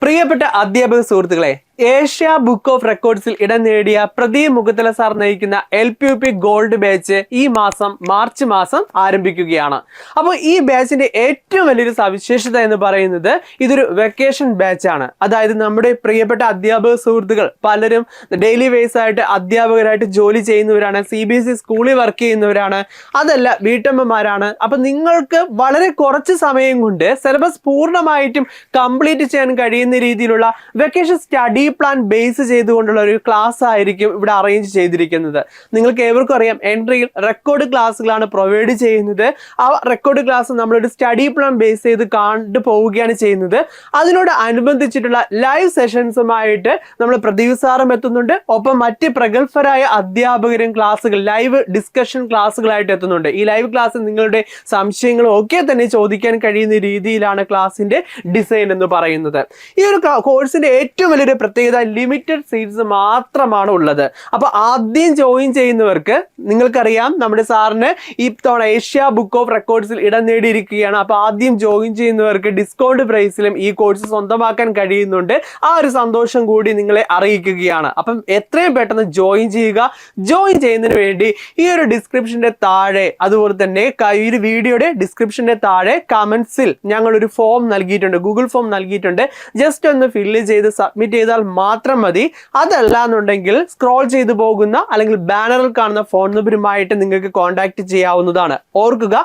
പ്രിയപ്പെട്ട അധ്യാപക സുഹൃത്തുക്കളെ, ഏഷ്യ ബുക്ക് ഓഫ് റെക്കോർഡ്സിൽ ഇടം നേടിയ പ്രദീപ് മുഖത്തല സാർ നയിക്കുന്ന LPUP ഗോൾഡ് ബാച്ച് ഈ മാസം മാർച്ച് മാസം ആരംഭിക്കുകയാണ്. അപ്പോൾ ഈ ബാച്ചിന്റെ ഏറ്റവും വലിയൊരു സവിശേഷത എന്ന് പറയുന്നത് ഇതൊരു വെക്കേഷൻ ബാച്ചാണ്. അതായത് നമ്മുടെ പ്രിയപ്പെട്ട അധ്യാപക സുഹൃത്തുക്കൾ പലരും ഡെയിലി ബേസ് ആയിട്ട് അധ്യാപകരായിട്ട് ജോലി ചെയ്യുന്നവരാണ്, CBSE സ്കൂളിൽ വർക്ക് ചെയ്യുന്നവരാണ്, അതല്ല വീട്ടമ്മമാരാണ്. അപ്പൊ നിങ്ങൾക്ക് വളരെ കുറച്ച് സമയം കൊണ്ട് സിലബസ് പൂർണ്ണമായിട്ടും കംപ്ലീറ്റ് ചെയ്യാൻ കഴിയുന്ന രീതിയിലുള്ള വെക്കേഷൻ സ്റ്റഡി പ്ലാൻ ബേസ് ചെയ്തുകൊണ്ടുള്ള ഒരു ക്ലാസ് ആയിരിക്കും ഇവിടെ അറേഞ്ച് ചെയ്തിരിക്കുന്നത്. നിങ്ങൾക്ക് ഏവർക്കും അറിയാം, എൻട്രിയിൽ റെക്കോർഡ് ക്ലാസ്സുകളാണ് പ്രൊവൈഡ് ചെയ്യുന്നത്. ആ റെക്കോർഡ് ക്ലാസ് നമ്മളൊരു സ്റ്റഡി പ്ലാൻ ബേസ് ചെയ്ത് കണ്ടു പോവുകയാണ് ചെയ്യുന്നത്. അതിനോട് അനുബന്ധിച്ചിട്ടുള്ള ലൈവ് സെഷൻസുമായിട്ട് നമ്മൾ പ്രദീപ് സാറും എത്തുന്നുണ്ട്. ഒപ്പം മറ്റ് പ്രഗത്ഭരായ അധ്യാപകരും ക്ലാസ്സുകൾ ലൈവ് ഡിസ്കഷൻ ക്ലാസ്സുകളായിട്ട് എത്തുന്നുണ്ട്. ഈ ലൈവ് ക്ലാസ്സിൽ നിങ്ങളുടെ സംശയങ്ങളും ഒക്കെ തന്നെ ചോദിക്കാൻ കഴിയുന്ന രീതിയിലാണ് ക്ലാസ്സിന്റെ ഡിസൈൻ എന്ന് പറയുന്നത്. ഈ ഒരു കോഴ്സിന്റെ ഏറ്റവും വലിയൊരു പ്രത്യേകത ലിമിറ്റഡ് സീറ്റ്സ് മാത്രമാണ് ഉള്ളത്. അപ്പൊ ആദ്യം ജോയിൻ ചെയ്യുന്നവർക്ക് നിങ്ങൾക്കറിയാം, നമ്മുടെ സാറിന് ഈ തവണ ഏഷ്യ ബുക്ക് ഓഫ് റെക്കോർഡ്സിൽ ഇടം നേടിയിരിക്കുകയാണ്. അപ്പൊ ആദ്യം ജോയിൻ ചെയ്യുന്നവർക്ക് ഡിസ്കൗണ്ട് പ്രൈസിലും ഈ കോഴ്സ് സ്വന്തമാക്കാൻ കഴിയുന്നുണ്ട്. ആ ഒരു സന്തോഷം കൂടി നിങ്ങളെ അറിയിക്കുകയാണ്. അപ്പം എത്രയും പെട്ടെന്ന് ജോയിൻ ചെയ്യുക. ജോയിൻ ചെയ്യുന്നതിന് വേണ്ടി ഈ ഒരു ഡിസ്ക്രിപ്ഷന്റെ താഴെ, അതുപോലെ തന്നെ ഈ ഒരു വീഡിയോയുടെ ഡിസ്ക്രിപ്ഷന്റെ താഴെ കമന്റ്സിൽ ഞങ്ങൾ ഒരു ഫോം നൽകിയിട്ടുണ്ട്, ഗൂഗിൾ ഫോം നൽകിയിട്ടുണ്ട്. ജസ്റ്റ് ഒന്ന് ഫില്ല് ചെയ്ത് സബ്മിറ്റ് ചെയ്താൽ മാത്രം മതി. അതല്ല എന്നുണ്ടെങ്കിൽ സ്ക്രോൾ ചെയ്തു പോകുന്ന അല്ലെങ്കിൽ ബാനറിൽ കാണുന്ന ഫോൺ നമ്പറുമായിട്ട് നിങ്ങൾക്ക് കോൺടാക്ട് ചെയ്യാവുന്നതാണ്. ഓർക്കുക,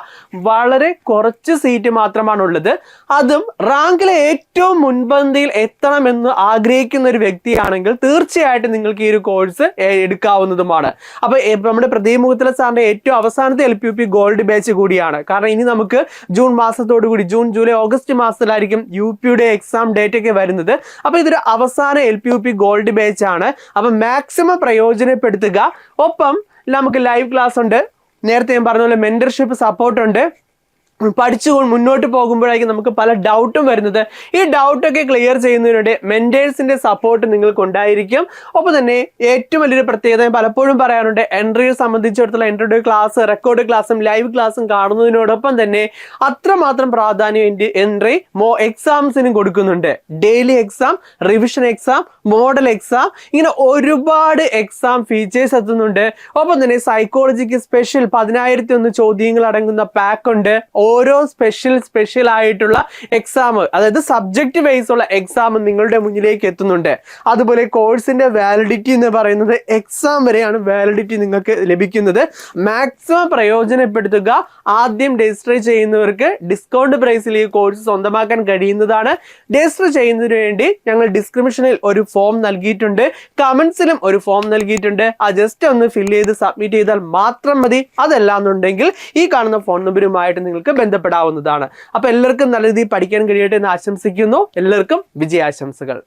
വളരെ കുറച്ച് സീറ്റ് മാത്രമാണ് ഉള്ളത്. അതും റാങ്കിലെ ഏറ്റവും മുൻപന്തിയിൽ എത്തണമെന്ന് ആഗ്രഹിക്കുന്ന ഒരു വ്യക്തിയാണെങ്കിൽ തീർച്ചയായിട്ടും നിങ്ങൾക്ക് ഈ ഒരു കോഴ്സ് എടുക്കാവുന്നതുമാണ്. അപ്പൊ നമ്മുടെ പ്രദീപ് മുഖത്തല സാറിന്റെ ഏറ്റവും അവസാനത്തെ LPUP ഗോൾഡ് ബാച്ച് കൂടിയാണ്. കാരണം ഇനി നമുക്ക് ജൂൺ മാസത്തോടു കൂടി, ജൂൺ ജൂലൈ ഓഗസ്റ്റ് മാസത്തിലായിരിക്കും UPയുടെ എക്സാം ഡേറ്റ് ഒക്കെ വരുന്നത്. അപ്പൊ ഇതൊരു അവസാന LPUP ഗോൾഡ് ബാച്ച് ആണ്. അപ്പൊ മാക്സിമം പ്രയോജനപ്പെടുത്തുക. ഒപ്പം നമുക്ക് ലൈവ് ക്ലാസ് ഉണ്ട്, നേരത്തെ ഞാൻ പറഞ്ഞ പോലെ മെന്റർഷിപ്പ് സപ്പോർട്ട് ഉണ്ട്. പഠിച്ചു മുന്നോട്ട് പോകുമ്പോഴായിരിക്കും നമുക്ക് പല ഡൗട്ടും വരുന്നത്. ഈ ഡൗട്ടൊക്കെ ക്ലിയർ ചെയ്യുന്നതിനിടെ മെന്റേഴ്സിന്റെ സപ്പോർട്ട് നിങ്ങൾക്ക് ഉണ്ടായിരിക്കും. ഒപ്പം തന്നെ ഏറ്റവും വലിയൊരു പ്രത്യേകത പലപ്പോഴും പറയാറുണ്ട്, എൻട്രിയെ സംബന്ധിച്ചിടത്തോളം എൻട്രിയുടെ ക്ലാസ്, റെക്കോർഡ് ക്ലാസ്സും ലൈവ് ക്ലാസ്സും കാണുന്നതിനോടൊപ്പം തന്നെ അത്രമാത്രം പ്രാധാന്യം എൻട്രി എക്സാംസിനും കൊടുക്കുന്നുണ്ട്. Daily exam, revision exam, model exam, ഇങ്ങനെ ഒരുപാട് എക്സാം ഫീച്ചേഴ്സ് എത്തുന്നുണ്ട്. ഒപ്പം തന്നെ സൈക്കോളജിക്ക് സ്പെഷ്യൽ 10,001 ചോദ്യങ്ങൾ അടങ്ങുന്ന പാക്ക് ഉണ്ട്. ഓരോ സ്പെഷ്യൽ ആയിട്ടുള്ള എക്സാം, അതായത് സബ്ജക്ട് വൈസ് ഉള്ള എക്സാം നിങ്ങളുടെ മുന്നിലേക്ക് എത്തുന്നുണ്ട്. അതുപോലെ കോഴ്സിന്റെ വാലിഡിറ്റി എന്ന് പറയുന്നത് എക്സാം വരെയാണ് വാലിഡിറ്റി നിങ്ങൾക്ക് ലഭിക്കുന്നത്. മാക്സിമം പ്രയോജനപ്പെടുത്തുക. ആദ്യം രജിസ്റ്റർ ചെയ്യുന്നവർക്ക് ഡിസ്കൗണ്ട് പ്രൈസിൽ ഈ കോഴ്സ് സ്വന്തമാക്കാൻ കഴിയുന്നതാണ്. രജിസ്റ്റർ ചെയ്യുന്നതിന് വേണ്ടി ഞങ്ങൾ ഡിസ്ക്രിപ്ഷനിൽ ഒരു ഫോം നൽകിയിട്ടുണ്ട്, കമന്റ്സിലും ഒരു ഫോം നൽകിയിട്ടുണ്ട്. ആ ജസ്റ്റ് ഒന്ന് ഫില്ല് ചെയ്ത് സബ്മിറ്റ് ചെയ്താൽ മാത്രം മതി. അതല്ലാന്നുണ്ടെങ്കിൽ ഈ കാണുന്ന ഫോൺ നമ്പറുമായിട്ട് നിങ്ങൾക്ക് ബന്ധപ്പെടാവുന്നതാണ്. അപ്പൊ എല്ലാവർക്കും നല്ല രീതിയിൽ പഠിക്കാൻ കഴിയട്ടെ എന്ന് ആശംസിക്കുന്നു. എല്ലാവർക്കും വിജയാശംസകൾ.